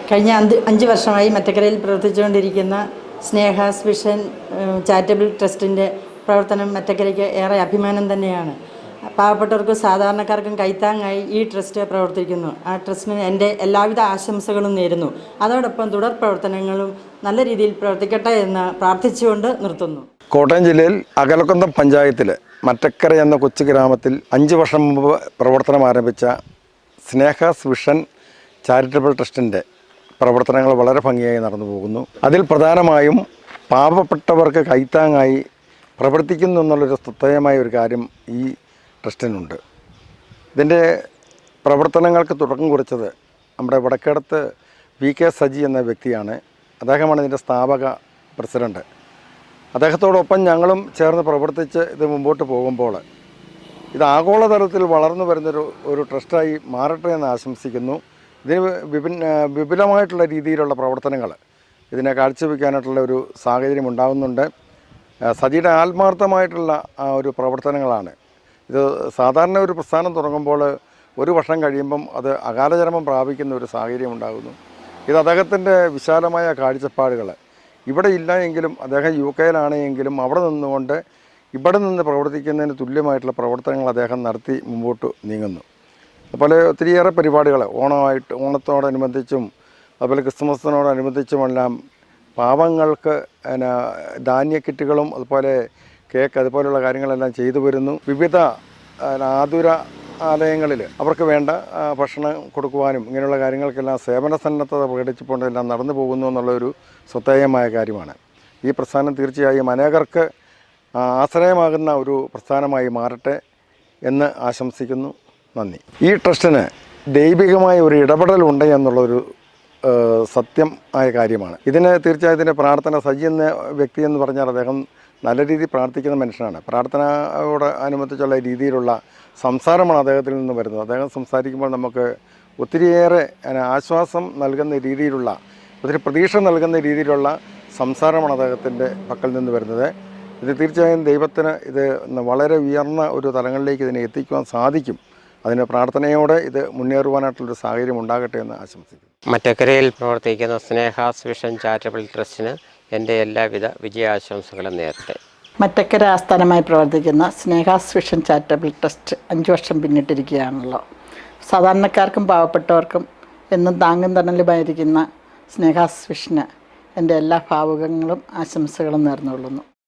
കഴിഞ്ഞ 5 വർഷമായി മറ്റക്കരയിൽ പ്രവർത്തിച്ചുകൊണ്ടിരിക്കുന്ന സ്നേഹാസ് vision charitable ട്രസ്റ്റിൻ്റെ പ്രവർത്തനം മറ്റക്കരയ്ക്ക് ഏറെ അഭിമാനം തന്നെയാണ്. പാവപ്പെട്ടവർക്കും സാധാരണക്കാർക്കും കൈത്താങ്ങായി ഈ ട്രസ്റ്റ് പ്രവർത്തിക്കുന്നു. ആ ട്രസ്റ്റിന് എൻ്റെ എല്ലാവിധ ആശംസകളും നേരുന്നു. അതോടൊപ്പം തുടർ പ്രവർത്തനങ്ങളും നല്ല രീതിയിൽ പ്രവർത്തിക്കട്ടെ എന്ന് പ്രാർത്ഥിച്ചുകൊണ്ട് നിർത്തുന്നു. കോട്ടയം ജില്ലയിൽ അകലക്കുന്നം പഞ്ചായത്തിൽ മറ്റക്കര എന്ന കൊച്ചു ഗ്രാമത്തിൽ 5 വർഷം മുമ്പ് പ്രവർത്തനം ആരംഭിച്ച സ്നേഹാസ് വിഷൻ ചാരിറ്റബിൾ ട്രസ്റ്റിൻ്റെ പ്രവർത്തനങ്ങൾ വളരെ ഭംഗിയായി നടന്നു പോകുന്നു. അതിൽ പ്രധാനമായും പാവപ്പെട്ടവർക്ക് കൈത്താങ്ങായി പ്രവർത്തിക്കുന്നു എന്നുള്ളൊരു ശ്രദ്ധേയമായ ഒരു കാര്യം ഈ ട്രസ്റ്റിനുണ്ട്. ഇതിൻ്റെ പ്രവർത്തനങ്ങൾക്ക് തുടക്കം കുറിച്ചത് നമ്മുടെ വടക്കേടത്ത് VK സജി എന്ന വ്യക്തിയാണ്. അദ്ദേഹമാണ് ഇതിൻ്റെ സ്ഥാപക പ്രസിഡൻറ്റ്. അദ്ദേഹത്തോടൊപ്പം ഞങ്ങളും ചേർന്ന് പ്രവർത്തിച്ച് ഇത് മുമ്പോട്ട് പോകുമ്പോൾ ഇത് ആഗോളതലത്തിൽ വളർന്നു വരുന്നൊരു ട്രസ്റ്റായി മാറട്ടെ എന്ന് ആശംസിക്കുന്നു. ഇതിന് വിപുലമായിട്ടുള്ള രീതിയിലുള്ള പ്രവർത്തനങ്ങൾ ഇതിനെ കാഴ്ചവെക്കാനായിട്ടുള്ള ഒരു സാഹചര്യം ഉണ്ടാകുന്നുണ്ട്. സജിയുടെ ആത്മാർത്ഥമായിട്ടുള്ള ഒരു പ്രവർത്തനങ്ങളാണ് ഇത്. സാധാരണ ഒരു പ്രസ്ഥാനം തുടങ്ങുമ്പോൾ 1 വർഷം കഴിയുമ്പം അത് അകാലചരമം പ്രാപിക്കുന്ന ഒരു സാഹചര്യം ഉണ്ടാകുന്നു. ഇത് അദ്ദേഹത്തിൻ്റെ വിശാലമായ കാഴ്ചപ്പാടുകൾ ഇവിടെ ഇല്ല എങ്കിലും അദ്ദേഹം UK യിലാണെങ്കിലും അവിടെ നിന്നുകൊണ്ട് ഇവിടെ നിന്ന് പ്രവർത്തിക്കുന്നതിന് തുല്യമായിട്ടുള്ള പ്രവർത്തനങ്ങൾ അദ്ദേഹം നടത്തി മുമ്പോട്ട് നീങ്ങുന്നു. അതുപോലെ ഒത്തിരിയേറെ പരിപാടികൾ ഓണത്തോടനുബന്ധിച്ചും അതുപോലെ ക്രിസ്മസിനോടനുബന്ധിച്ചുമെല്ലാം പാവങ്ങൾക്ക് ധാന്യ കിറ്റുകളും അതുപോലെ കേക്ക് അതുപോലെയുള്ള കാര്യങ്ങളെല്ലാം ചെയ്തു വരുന്നു. വിവിധ ആതുര ആലയങ്ങളിൽ അവർക്ക് വേണ്ട ഭക്ഷണം കൊടുക്കുവാനും ഇങ്ങനെയുള്ള കാര്യങ്ങൾക്കെല്ലാം സേവന സന്നദ്ധത പ്രകടിച്ചുകൊണ്ടെല്ലാം നടന്നു പോകുന്നു എന്നുള്ളൊരു ശ്രദ്ധേയമായ കാര്യമാണ്. ഈ പ്രസ്ഥാനം തീർച്ചയായും അനേകർക്ക് ആശ്രയമാകുന്ന ഒരു പ്രസ്ഥാനമായി മാറട്ടെ എന്ന് ആശംസിക്കുന്നു. നന്ദി. ഈ ട്രസ്റ്റിന് ദൈവികമായ ഒരു ഇടപെടലുണ്ട് എന്നുള്ളൊരു സത്യം ആയ കാര്യമാണ്. ഇതിന് തീർച്ചയായും ഇതിൻ്റെ പ്രാർത്ഥന സജി എന്ന വ്യക്തി എന്ന് പറഞ്ഞാൽ അദ്ദേഹം നല്ല രീതിയിൽ പ്രാർത്ഥിക്കുന്ന മനുഷ്യനാണ്. പ്രാർത്ഥനയോട് അനുബന്ധിച്ചുള്ള രീതിയിലുള്ള സംസാരമാണ് അദ്ദേഹത്തിൽ നിന്ന് വരുന്നത്. അദ്ദേഹം സംസാരിക്കുമ്പോൾ നമുക്ക് ഒത്തിരിയേറെ ആശ്വാസം നൽകുന്ന രീതിയിലുള്ള ഒത്തിരി പ്രതീക്ഷ നൽകുന്ന രീതിയിലുള്ള സംസാരമാണ് അദ്ദേഹത്തിൻ്റെ പക്കൽ നിന്ന് വരുന്നത്. ഇത് തീർച്ചയായും ദൈവത്തിന് ഇത് വളരെ ഉയർന്ന ഒരു തലങ്ങളിലേക്ക് ഇതിനെ എത്തിക്കുവാൻ സാധിക്കും. അതിന് പ്രാർത്ഥനയോടെ ഇത് മുന്നേറുവാനായിട്ടുള്ളൊരു സാഹചര്യം ഉണ്ടാകട്ടെ എന്ന് ആശംസിക്കുന്നു. മറ്റക്കരയിൽ പ്രവർത്തിക്കുന്ന സ്നേഹാസ് വിഷൻ ചാരിറ്റബിൾ ട്രസ്റ്റിന് എൻ്റെ എല്ലാവിധ വിജയാശംസകളും നേരത്തെ. മറ്റക്കര ആസ്ഥാനമായി പ്രവർത്തിക്കുന്ന സ്നേഹാസ് വിഷൻ ചാരിറ്റബിൾ ട്രസ്റ്റ് 5 വർഷം പിന്നിട്ടിരിക്കുകയാണല്ലോ. സാധാരണക്കാർക്കും പാവപ്പെട്ടവർക്കും എന്നും താങ്ങും തണലുമായിരിക്കുന്ന സ്നേഹാസ് വിഷന് എൻ്റെ എല്ലാ ഭാവുകങ്ങളും ആശംസകളും നേർന്നുകൊള്ളുന്നു.